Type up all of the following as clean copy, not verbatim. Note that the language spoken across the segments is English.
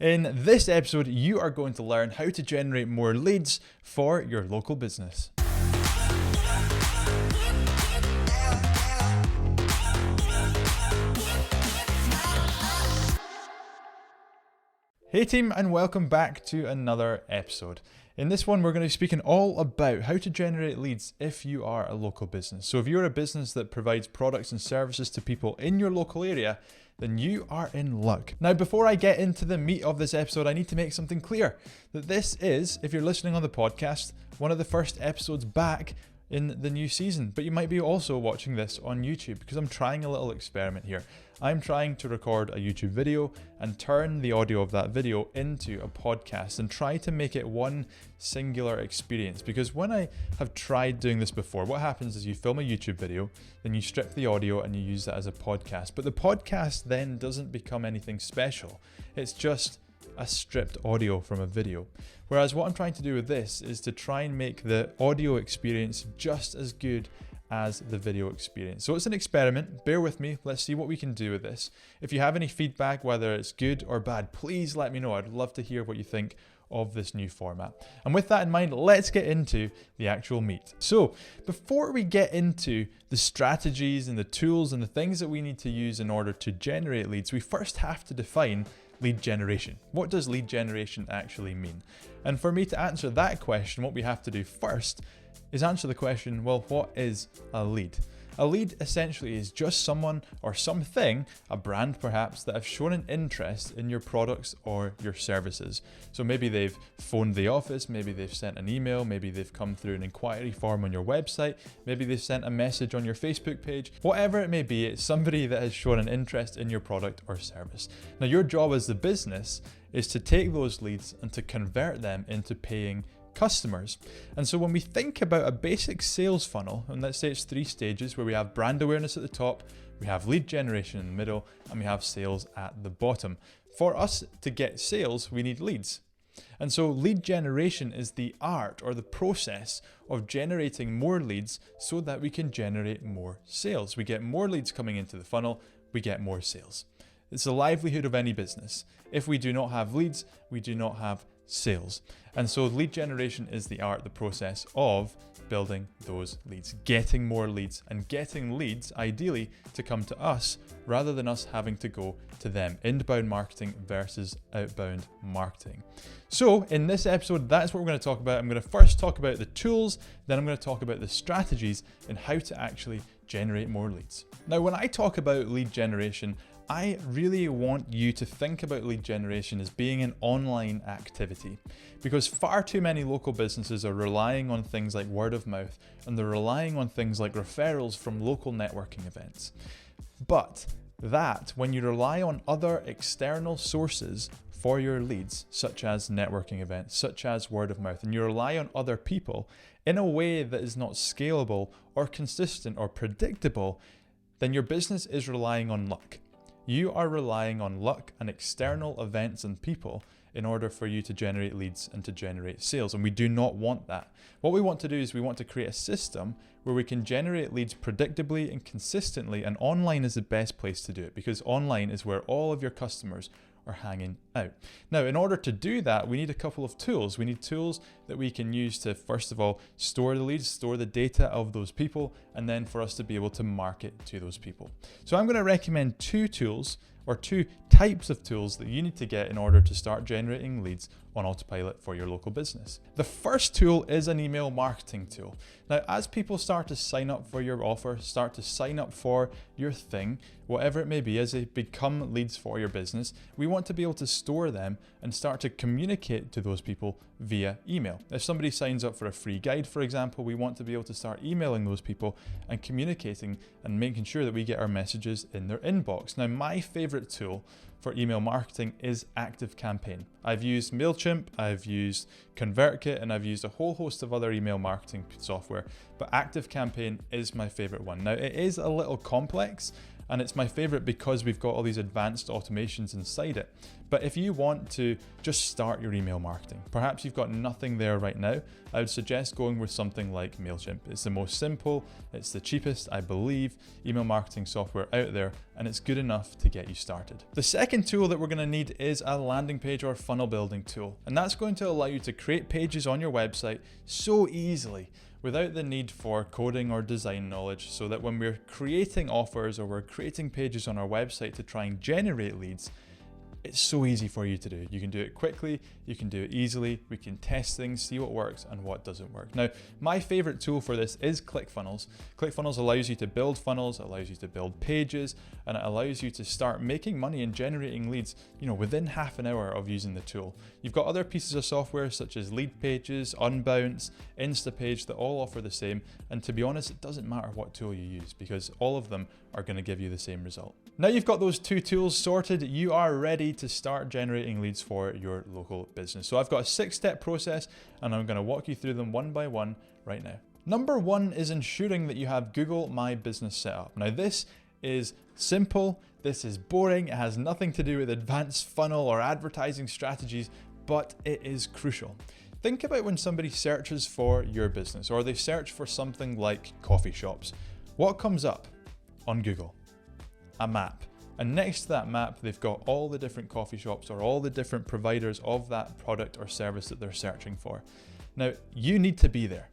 In this episode, you are going to learn how to generate more leads for your local business. Hey team, and welcome back to another episode. In this one, we're going to be speaking all about how to generate leads if you are a local business. So if you're a business that provides products and services to people in your local area, then you are in luck. Now, before I get into the meat of this episode, I need to make something clear that this is, if you're listening on the podcast, one of the first episodes back in the new season, but you might be also watching this on YouTube because I'm trying a little experiment here. I'm trying to record a YouTube video and turn the audio of that video into a podcast and try to make it one singular experience, because when I have tried doing this before, what happens is you film a YouTube video, then you strip the audio and you use that as a podcast, but the podcast then doesn't become anything special. It's just a stripped audio from a video. Whereas what I'm trying to do with this is to try and make the audio experience just as good as the video experience. So it's an experiment, bear with me, let's see what we can do with this. If you have any feedback, whether it's good or bad, please let me know. I'd love to hear what you think of this new format. And with that in mind, let's get into the actual meat. So before we get into the strategies and the tools and the things that we need to use in order to generate leads, we first have to define lead generation. What does lead generation actually mean? And for me to answer that question, what we have to do first is answer the question, well, what is a lead? A lead essentially is just someone or something, a brand perhaps, that have shown an interest in your products or your services. So maybe they've phoned the office, maybe they've sent an email, maybe they've come through an inquiry form on your website, maybe they've sent a message on your Facebook page. Whatever it may be, it's somebody that has shown an interest in your product or service. Now, your job as the business is to take those leads and to convert them into paying customers. And so when we think about a basic sales funnel, and let's say it's 3 stages where we have brand awareness at the top, we have lead generation in the middle, and we have sales at the bottom. For us to get sales, we need leads. And so lead generation is the art or the process of generating more leads so that we can generate more sales. We get more leads coming into the funnel, we get more sales. It's the livelihood of any business. If we do not have leads, we do not have sales. And so lead generation is the art, the process of building those leads, getting more leads, and getting leads ideally to come to us rather than us having to go to them. Inbound marketing versus outbound marketing. So in this episode, that's what we're going to talk about. I'm going to first talk about the tools, then I'm going to talk about the strategies and how to actually generate more leads. Now, when I talk about lead generation, I really want you to think about lead generation as being an online activity, because far too many local businesses are relying on things like word of mouth, and they're relying on things like referrals from local networking events. But that, when you rely on other external sources for your leads, such as networking events, such as word of mouth, and you rely on other people in a way that is not scalable or consistent or predictable, then your business is relying on luck. You are relying on luck and external events and people in order for you to generate leads and to generate sales. And we do not want that. What we want to do is we want to create a system where we can generate leads predictably and consistently. And online is the best place to do it, because online is where all of your customers are hanging out. Now, in order to do that, we need a couple of tools. We need tools that we can use to, first of all, store the leads, store the data of those people, and then for us to be able to market to those people. So I'm going to recommend 2 tools or 2 types of tools that you need to get in order to start generating leads on autopilot for your local business. The first tool is an email marketing tool. Now, as people start to sign up for your offer, start to sign up for your thing, whatever it may be, as they become leads for your business, we want to be able to store them and start to communicate to those people via email. If somebody signs up for a free guide, for example, we want to be able to start emailing those people and communicating and making sure that we get our messages in their inbox. Now, my favorite tool for email marketing is ActiveCampaign. I've used MailChimp, I've used ConvertKit, and I've used a whole host of other email marketing software, but ActiveCampaign is my favorite one. Now, it is a little complex, and it's my favorite because we've got all these advanced automations inside it. But if you want to just start your email marketing, perhaps you've got nothing there right now, I would suggest going with something like MailChimp. It's the most simple, it's the cheapest, I believe, email marketing software out there, and it's good enough to get you started. The second tool that we're going to need is a landing page or funnel building tool. And that's going to allow you to create pages on your website so easily without the need for coding or design knowledge, so that when we're creating offers or we're creating pages on our website to try and generate leads, it's so easy for you to do. You can do it quickly, you can do it easily, we can test things, see what works and what doesn't work. Now, my favorite tool for this is ClickFunnels. ClickFunnels allows you to build funnels, it allows you to build pages, and it allows you to start making money and generating leads, within half an hour of using the tool. You've got other pieces of software such as Leadpages, Unbounce, Instapage that all offer the same. And to be honest, it doesn't matter what tool you use because all of them are going to give you the same result. Now you've got those two tools sorted, you are ready to start generating leads for your local business. So I've got a 6-step process and I'm going to walk you through them one by one right now. Number 1 is ensuring that you have Google My Business set up. Now this is simple, this is boring, it has nothing to do with advanced funnel or advertising strategies, but it is crucial. Think about when somebody searches for your business or they search for something like coffee shops. What comes up on Google? A map. And next to that map, they've got all the different coffee shops or all the different providers of that product or service that they're searching for. Now, you need to be there.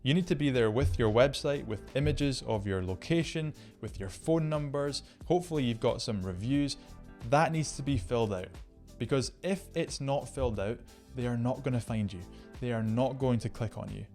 You need to be there with your website, with images of your location, with your phone numbers. Hopefully you've got some reviews. That needs to be filled out, because if it's not filled out, they are not going to find you. They are not going to click on you.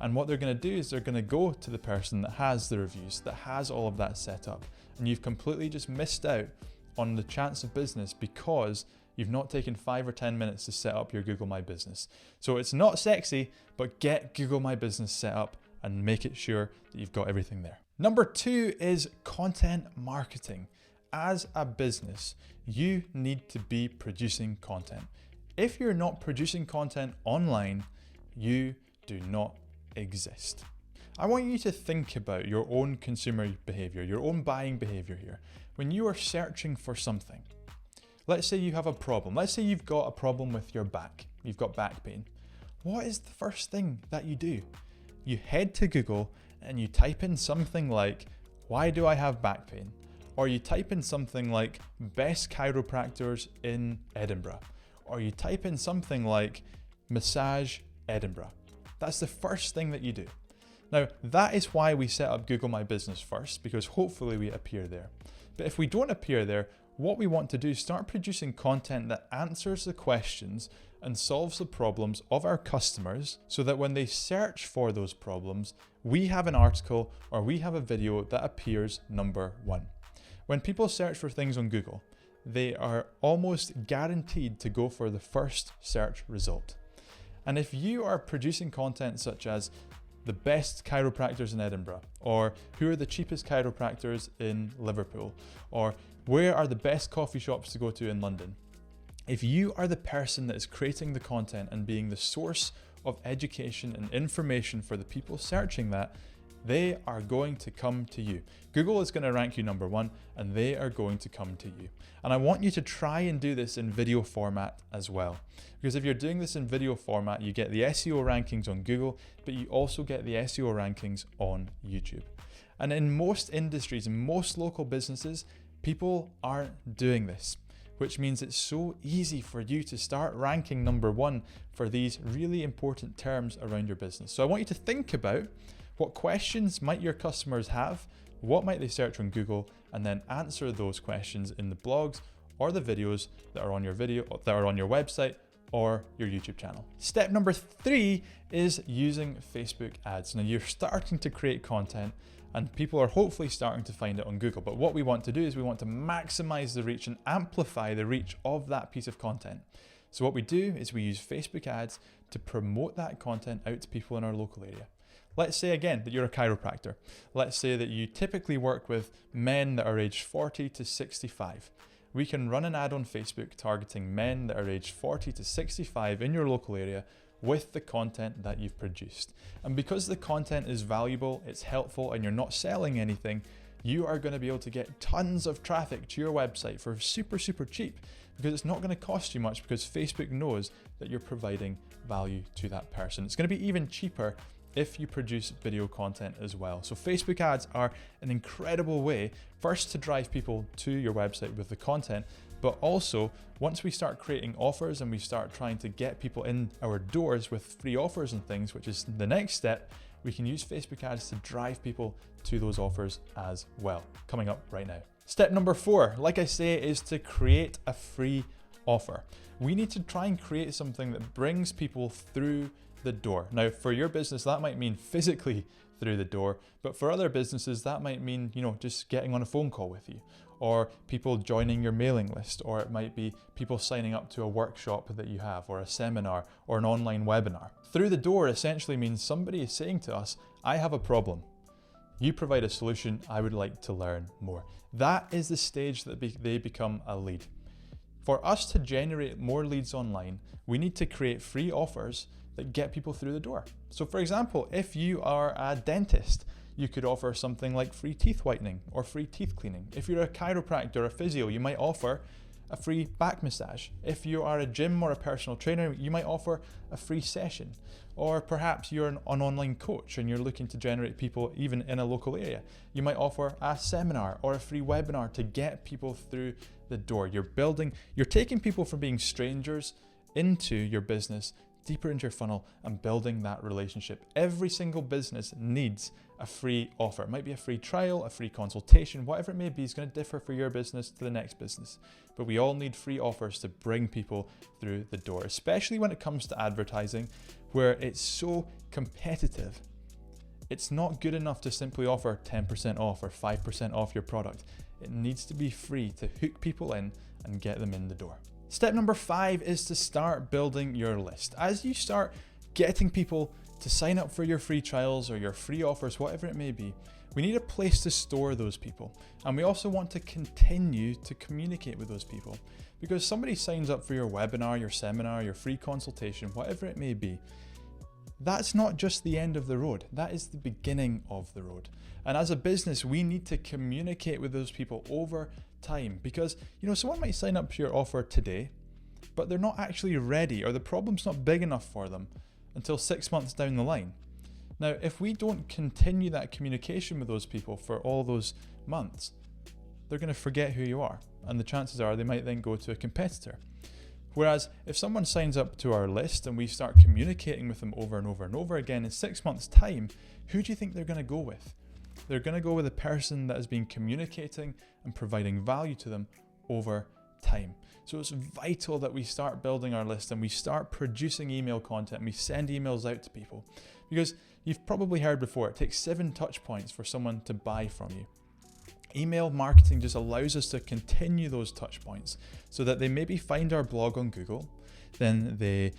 And what they're going to do is they're going to go to the person that has the reviews, that has all of that set up. And you've completely just missed out on the chance of business because you've not taken 5 or 10 minutes to set up your Google My Business. So it's not sexy, but get Google My Business set up and make it sure that you've got everything there. Number 2 is content marketing. As a business, you need to be producing content. If you're not producing content online, you do not exist. I want you to think about your own consumer behavior, your own buying behavior here. When you are searching for something, let's say you have a problem. Let's say you've got a problem with your back. You've got back pain. What is the first thing that you do? You head to Google and you type in something like, why do I have back pain? Or you type in something like best chiropractors in Edinburgh. Or you type in something like massage Edinburgh. That's the first thing that you do. Now, that is why we set up Google My Business first, because hopefully we appear there. But if we don't appear there, what we want to do is start producing content that answers the questions and solves the problems of our customers, so that when they search for those problems, we have an article or we have a video that appears number 1. When people search for things on Google, they are almost guaranteed to go for the first search result. And if you are producing content such as the best chiropractors in Edinburgh, or who are the cheapest chiropractors in Liverpool, or where are the best coffee shops to go to in London, if you are the person that is creating the content and being the source of education and information for the people searching that, they are going to come to you. Google is going to rank you number 1 and they are going to come to you. And I want you to try and do this in video format as well. Because if you're doing this in video format, you get the SEO rankings on Google, but you also get the SEO rankings on YouTube. And in most industries, in most local businesses, people aren't doing this, which means it's so easy for you to start ranking number 1 for these really important terms around your business. So I want you to think about what questions might your customers have, what might they search on Google, and then answer those questions in the blogs or the videos that are on your website or your YouTube channel. Step number 3 is using Facebook ads. Now you're starting to create content and people are hopefully starting to find it on Google. But what we want to do is we want to maximize the reach and amplify the reach of that piece of content. So what we do is we use Facebook ads to promote that content out to people in our local area. Let's say again that you're a chiropractor. Let's say that you typically work with men that are aged 40 to 65. We can run an ad on Facebook targeting men that are aged 40 to 65 in your local area with the content that you've produced. And because the content is valuable, it's helpful, and you're not selling anything, you are going to be able to get tons of traffic to your website for super cheap, because it's not going to cost you much, because Facebook knows that you're providing value to that person. It's going to be even cheaper if you produce video content as well. So Facebook ads are an incredible way, first to drive people to your website with the content, but also once we start creating offers and we start trying to get people in our doors with free offers and things, which is the next step, we can use Facebook ads to drive people to those offers as well. Coming up right now. Step number 4, like I say, is to create a free offer. We need to try and create something that brings people through the door. Now, for your business, that might mean physically through the door, but for other businesses, that might mean, just getting on a phone call with you, or people joining your mailing list, or it might be people signing up to a workshop that you have, or a seminar, or an online webinar. Through the door essentially means somebody is saying to us, I have a problem. You provide a solution, I would like to learn more. That is the stage that they become a lead. For us to generate more leads online, we need to create free offers that get people through the door. So for example, if you are a dentist, you could offer something like free teeth whitening or free teeth cleaning. If you're a chiropractor or a physio, you might offer a free back massage. If you are a gym or a personal trainer, you might offer a free session. Or perhaps you're an online coach and you're looking to generate people even in a local area. You might offer a seminar or a free webinar to get people through the door. You're taking people from being strangers into your business, deeper into your funnel, and building that relationship. Every single business needs a free offer. It might be a free trial, a free consultation, whatever it may be. Is going to differ for your business to the next business. But we all need free offers to bring people through the door, especially when it comes to advertising, where it's so competitive. It's not good enough to simply offer 10% off or 5% off your product. It needs to be free to hook people in and get them in the door. Step number 5 is to start building your list. As you start getting people to sign up for your free trials or your free offers, whatever it may be, we need a place to store those people. And we also want to continue to communicate with those people, because somebody signs up for your webinar, your seminar, your free consultation, whatever it may be. That's not just the end of the road. That is the beginning of the road. And as a business, we need to communicate with those people over time, because someone might sign up to your offer today, but they're not actually ready, or the problem's not big enough for them until 6 months down the line. Now, if we don't continue that communication with those people for all those months, they're going to forget who you are, and the chances are they might then go to a competitor. Whereas if someone signs up to our list and we start communicating with them over and over and over again, in 6 months' time, who do you think they're going to go with? They're going to go with a person that has been communicating and providing value to them over time. So it's vital that we start building our list and we start producing email content and we send emails out to people, because you've probably heard before, it takes 7 touch points for someone to buy from you. Email marketing just allows us to continue those touch points so that they maybe find our blog on Google, then they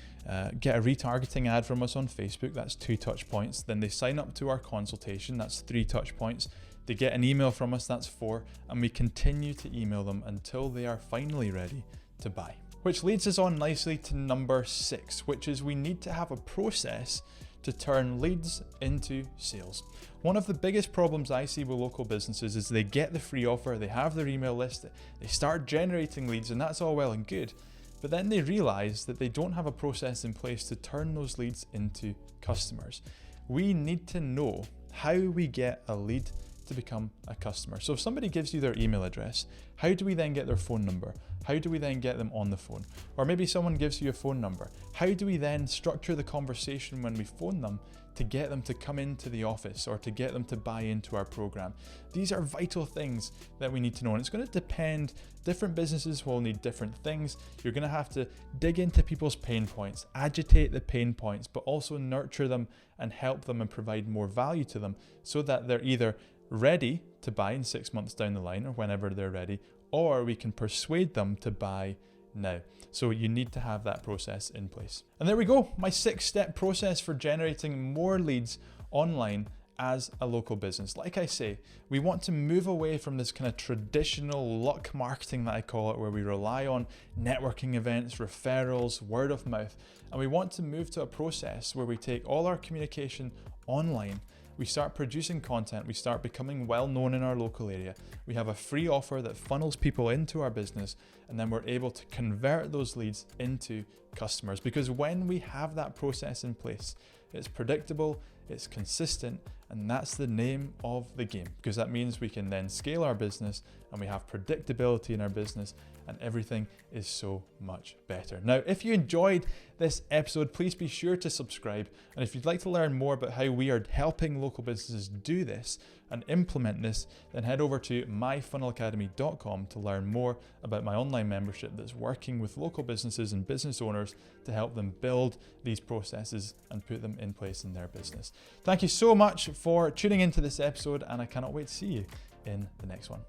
get a retargeting ad from us on Facebook, that's 2 touch points, then they sign up to our consultation, that's 3 touch points, they get an email from us, that's 4, and we continue to email them until they are finally ready to buy. Which leads us on nicely to number 6, which is we need to have a process to turn leads into sales. One of the biggest problems I see with local businesses is they get the free offer, they have their email list, they start generating leads, and that's all well and good. But then they realize that they don't have a process in place to turn those leads into customers. We need to know how we get a lead to become a customer. So if somebody gives you their email address, how do we then get their phone number? How do we then get them on the phone? Or maybe someone gives you a phone number. How do we then structure the conversation when we phone them to get them to come into the office or to get them to buy into our program? These are vital things that we need to know, and it's going to depend. Different businesses will need different things. You're going to have to dig into people's pain points, agitate the pain points, but also nurture them and help them and provide more value to them so that they're either ready to buy in 6 months down the line or whenever they're ready, or we can persuade them to buy now. So you need to have that process in place. And there we go, my 6-step process for generating more leads online as a local business. Like I say, we want to move away from this kind of traditional luck marketing that I call it, where we rely on networking events, referrals, word of mouth. And we want to move to a process where we take all our communication online, we start producing content, we start becoming well known in our local area, we have a free offer that funnels people into our business, and then we're able to convert those leads into customers. Because when we have that process in place, it's predictable, it's consistent, and that's the name of the game, because that means we can then scale our business and we have predictability in our business, and everything is so much better. Now, if you enjoyed this episode, please be sure to subscribe. And if you'd like to learn more about how we are helping local businesses do this and implement this, then head over to myfunnelacademy.com to learn more about my online membership that's working with local businesses and business owners to help them build these processes and put them in place in their business. Thank you so much for tuning into this episode, and I cannot wait to see you in the next one.